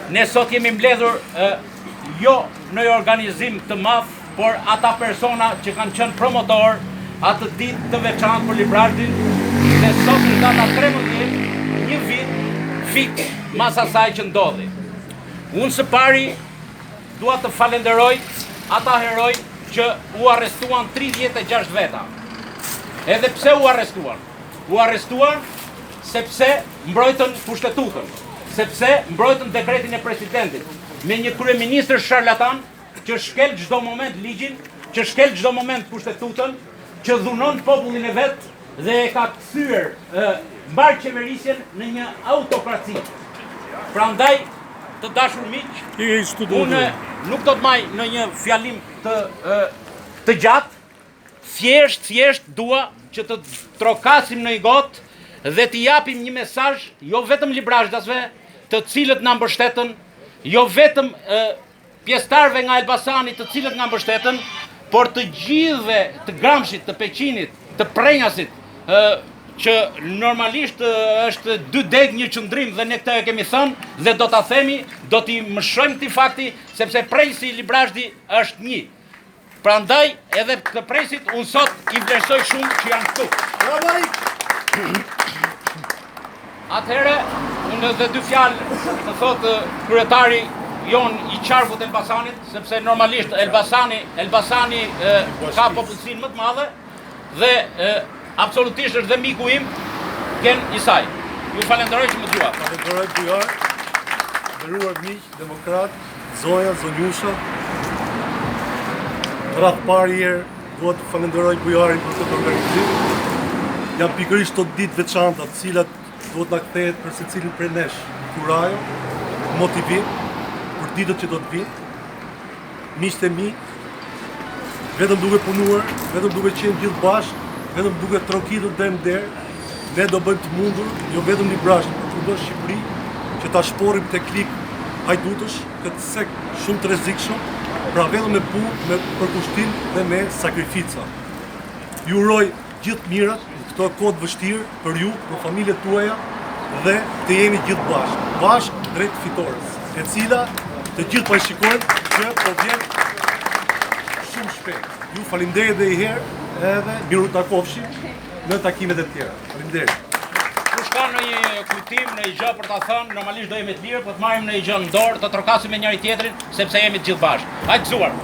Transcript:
ne sot jemi mbledhur jo në një organizim të madh, por ata persona që kanë qenë promotor atë ditë të veçantë për Librardin, dhe sot në data 13, një vit fik mas asaj që ndodhi. Unë së pari dua të falenderoj ata heroj që u arrestuan 36 veta. Edhe pse u arrestuan? U arrestuan sepse mbrojtën pushtetutën, sepse mbrojtën dekretin e presidentit, me një kryeministër sharlatan që shkel çdo moment ligjin, që shkel çdo moment pushtetutën, që dhunon popullin e vet dhe e ka kthyer mbar qeverisjen në një autokraci. Prandaj, të dashur miq, unë nuk do të maj në një fjalim të gjatë, thjesht dua që të trokasim në i gotë dhe t'i japim një mesazh jo vetëm librazhdasve, të cilët na mbështetën, jo vetëm pjesëtarëve nga Elbasani të cilët na mbështetën, por të gjithëve, të Gramshit, të Peqinit, të Prenjasit, që normalisht është dy deg një qëndrim dhe ne këtë e kemi thënë dhe do ta themi, do t'i mëshojmë këtij fakti sepse Prenjsi i Librazhdi është një. Prandaj edhe të Prenjsit unë sot i vlerësoj shumë që janë këtu. Atëherë, unë dhe dy fjalë të thotë kryetari jon i qarkut Elbasanit, sepse normalisht Elbasani ka popullsinë më të madhe dhe absolutisht është dhe miku im, Ken Isaj. Ju falenderoj që më dëgjuat. Falenderoj bujar, nderuar miq, demokrat, Zoja, Zonjusha. Rreth parë herë dua të falenderoj bujarin për këtë organizim. Janë pikërisht të ditë veçanta, të cilat duhet na kthehet për secilin prej nesh kurajo, motivim për ditët që do të vinë. Miqtë e mi, vetëm duke punuar, vetëm duke qenë gjithë bashkë, vetëm duke trokitur deri në derë, ne do bëjmë të mundur, jo vetëm Librashtin, por çdo Shqipëri, që ta shporim te klik hajdutësh, këtë sek shumë të rrezikshëm, pra vetëm me punë, me përkushtim dhe me sakrifica. Ju uroj gjithë mirat në këto kohë të vështirë për ju, për familjet tuaja dhe të jemi gjithë bashkë drejt fitores, e cila të gjithë po e shikojnë që po vjen shumë shpejt. Ju faleminderit edhe një herë edhe miru takofshim në takimet e tjera. Faleminderit. Kush ka në një kujtim, në një gjë për ta thënë, normalisht do jemi të lirë, po të marrim në një gjë në dorë, të trokasim me njëri tjetrin, sepse jemi të gjithë bashkë. Hajde zuar.